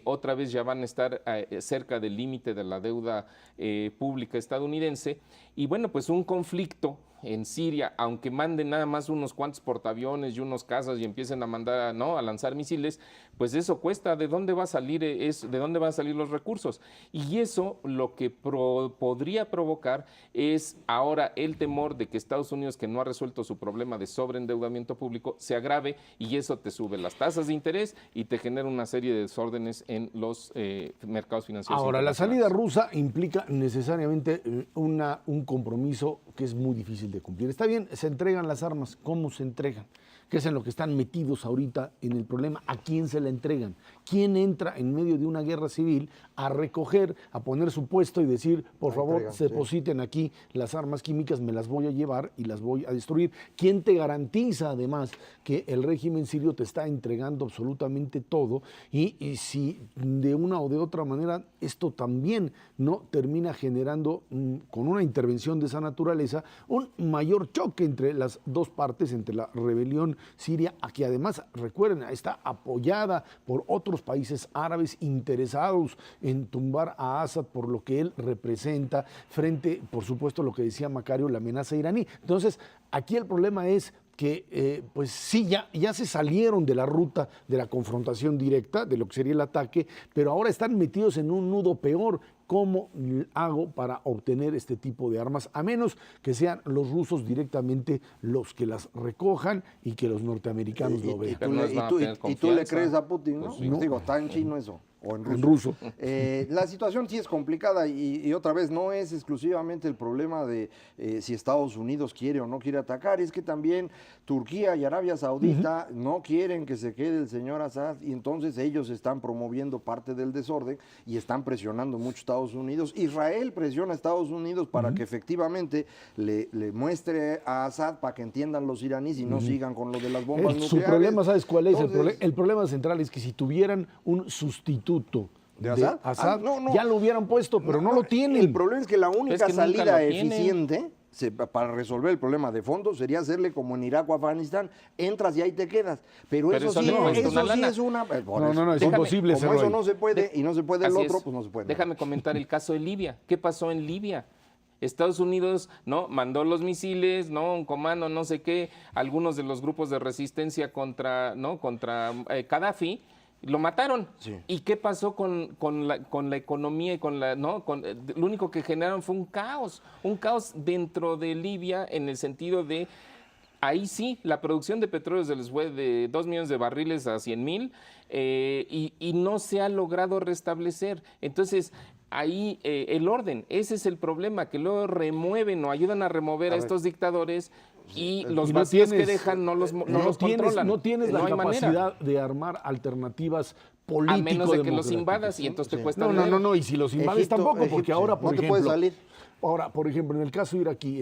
otra vez ya van a estar cerca del límite de la deuda pública estadounidense. Y bueno, pues un conflicto en Siria, aunque manden nada más unos cuantos portaaviones y unos cazas y empiecen a mandar, ¿no?, a lanzar misiles, pues eso cuesta. ¿De dónde va a salir ¿de dónde van a salir los recursos? Y eso lo que podría provocar es ahora el temor de que Estados Unidos, que no ha resuelto su problema de sobreendeudamiento público, se agrave, y eso te sube las tasas de interés y te genera una serie de desórdenes en los mercados financieros. Ahora, la salida rusa implica necesariamente un compromiso que es muy difícil de cumplir. Está bien, se entregan las armas. ¿Cómo se entregan? ¿Qué es en lo que están metidos ahorita en el problema? ¿A quién se la entregan? ¿Quién entra en medio de una guerra civil a recoger, a poner su puesto y decir, por favor, se depositen aquí las armas químicas, me las voy a llevar y las voy a destruir? ¿Quién te garantiza además que el régimen sirio te está entregando absolutamente todo? Y si de una o de otra manera esto también no termina generando, con una intervención de esa naturaleza, un mayor choque entre las dos partes, entre la rebelión siria, a que además, recuerden, está apoyada por otros países árabes interesados en tumbar a Assad por lo que él representa frente, por supuesto, lo que decía Macario, la amenaza iraní. Entonces, aquí el problema es que pues sí, ya se salieron de la ruta de la confrontación directa, de lo que sería el ataque, pero ahora están metidos en un nudo peor. ¿Cómo hago para obtener este tipo de armas? A menos que sean los rusos directamente los que las recojan y que los norteamericanos lo vean. ¿Y tú le crees a Putin, no? Pues sí. No. Digo, está en chino eso. O en ruso. En ruso. La situación sí es complicada y otra vez no es exclusivamente el problema de si Estados Unidos quiere o no quiere atacar, es que también Turquía y Arabia Saudita no quieren que se quede el señor Assad, y entonces ellos están promoviendo parte del desorden y están presionando mucho a Estados Unidos. Israel presiona a Estados Unidos para que efectivamente le muestre a Assad para que entiendan los iraníes y no sigan con lo de las bombas nucleares. Su problema, ¿sabes cuál es? Entonces, El problema central es que si tuvieran un sustituto ¿de Assad? No. ya lo hubieran puesto, pero no lo tienen. El problema es que la única que nunca salida lo tienen. eficiente para resolver el problema de fondo sería hacerle como en Irak o Afganistán, entras y ahí te quedas. Pero eso sí, le cuesta una lana. es una... No, es imposible como hacerlo eso ahí. no se puede y no se puede el Así otro, es. pues no se puede. Déjame comentar el caso de Libia. ¿Qué pasó en Libia? Estados Unidos, ¿no?, mandó los misiles, ¿no?, un comando, no sé qué, algunos de los grupos de resistencia contra Gaddafi, lo mataron. Sí. ¿Y qué pasó con la economía y lo único que generaron fue un caos dentro de Libia, en el sentido de, ahí sí, la producción de petróleo se les fue de 2 millones de barriles a 100,000 y no se ha logrado restablecer. Entonces, ahí el orden, ese es el problema, que luego remueven o ayudan a remover a estos dictadores y los vacíos que dejan no los controlan. No tienes la hay capacidad manera. de armar alternativas políticos. A menos de que los invadas y entonces te cuesta dinero. No, y si los invades tampoco, porque ahora, por no te ejemplo... puedes salir. Ahora, por ejemplo, en el caso iraquí,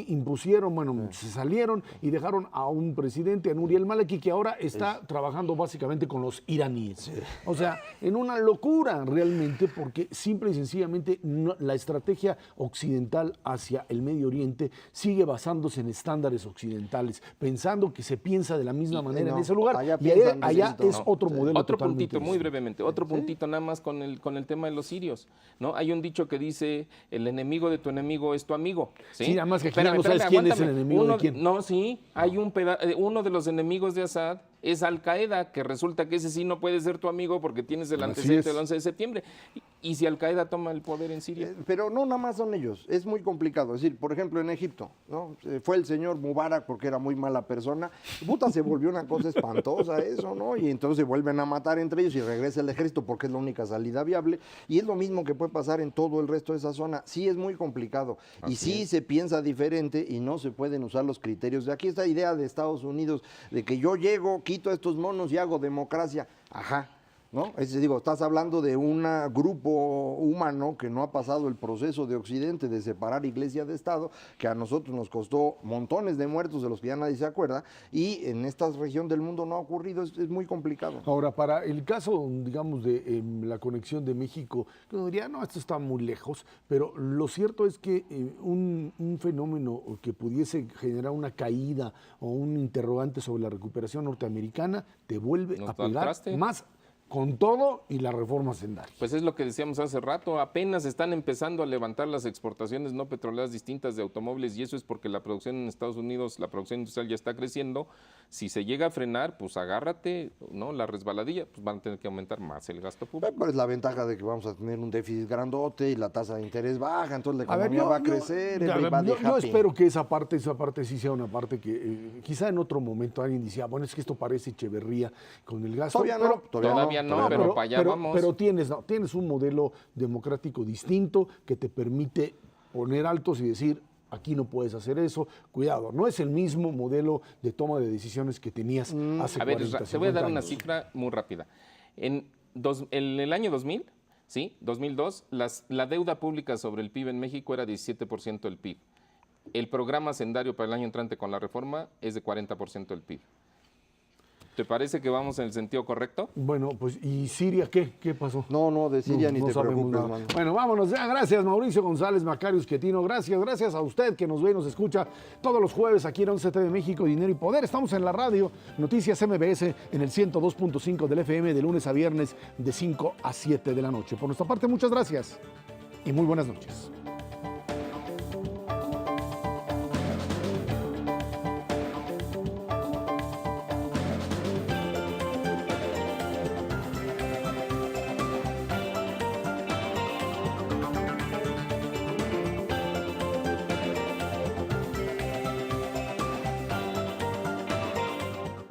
impusieron, se salieron y dejaron a un presidente, a Nuri al-Maliki, que ahora está trabajando básicamente con los iraníes. O sea, en una locura realmente, porque simple y sencillamente la estrategia occidental hacia el Medio Oriente sigue basándose en estándares occidentales, pensando que se piensa de la misma manera en ese lugar. Allá es otro modelo. Otro totalmente puntito, muy distinto. brevemente, otro puntito nada más con el tema de los sirios, ¿no? Hay un dicho que dice, el enemigo de tu enemigo es tu amigo. Sí, nada más que aquí ya no sabes quién es el enemigo de quién. No, sí, hay uno de los enemigos de Assad es Al-Qaeda, que resulta que ese sí no puede ser tu amigo porque tienes el antecedente del 11 de septiembre. Y si Al-Qaeda toma el poder en Siria. Pero no nada más son ellos, es muy complicado. Es decir, por ejemplo, en Egipto, ¿no? Fue el señor Mubarak porque era muy mala persona. Puta, se volvió una cosa espantosa eso, ¿no? Y entonces se vuelven a matar entre ellos y regresa el ejército porque es la única salida viable. Y es lo mismo que puede pasar en todo el resto de esa zona. Sí es muy complicado. Y sí se piensa diferente y no se pueden usar los criterios. De aquí esta idea de Estados Unidos de que yo llego, quito a estos monos y hago democracia. Ajá. ¿no? Digo, estás hablando de un grupo humano que no ha pasado el proceso de Occidente de separar iglesia de Estado, que a nosotros nos costó montones de muertos de los que ya nadie se acuerda, y en esta región del mundo no ha ocurrido, es muy complicado. Ahora, para el caso, digamos, de la conexión de México, yo diría, no, esto está muy lejos, pero lo cierto es que un fenómeno que pudiese generar una caída o un interrogante sobre la recuperación norteamericana te vuelve Nos a da al pegar traste. más con todo y la reforma sendaria. Pues es lo que decíamos hace rato, apenas están empezando a levantar las exportaciones no petroleras distintas de automóviles y eso es porque la producción en Estados Unidos, la producción industrial ya está creciendo. Si se llega a frenar, pues agárrate, ¿no? La resbaladilla, pues van a tener que aumentar más el gasto público. Pero es la ventaja de que vamos a tener un déficit grandote y la tasa de interés baja, entonces la A ver, economía va a crecer, everybody yo happy. espero que esa parte sí sea una parte que quizá en otro momento alguien decía, bueno, es que esto parece Echeverría con el gasto. Todavía no, todavía no, pero para allá vamos. Pero tienes un modelo democrático distinto que te permite poner altos y decir, aquí no puedes hacer eso, cuidado, no es el mismo modelo de toma de decisiones que tenías hace A ver, 40, te voy a dar 50 una años. cifra muy rápida. En el año 2000, ¿sí? 2002, la deuda pública sobre el PIB en México era 17% del PIB. El programa sendario para el año entrante con la reforma es de 40% del PIB. ¿Te parece que vamos en el sentido correcto? Bueno, pues, ¿y Siria qué? ¿Qué pasó? No, de Siria ni te sabemos preocupes, nada. mano. Bueno, vámonos. Ya, gracias, Mauricio González, Macario Schettino. Gracias a usted que nos ve y nos escucha todos los jueves aquí en 11 TV México, Dinero y Poder. Estamos en la radio, Noticias MBS, en el 102.5 del FM, de lunes a viernes, de 5 a 7 de la noche. Por nuestra parte, muchas gracias y muy buenas noches.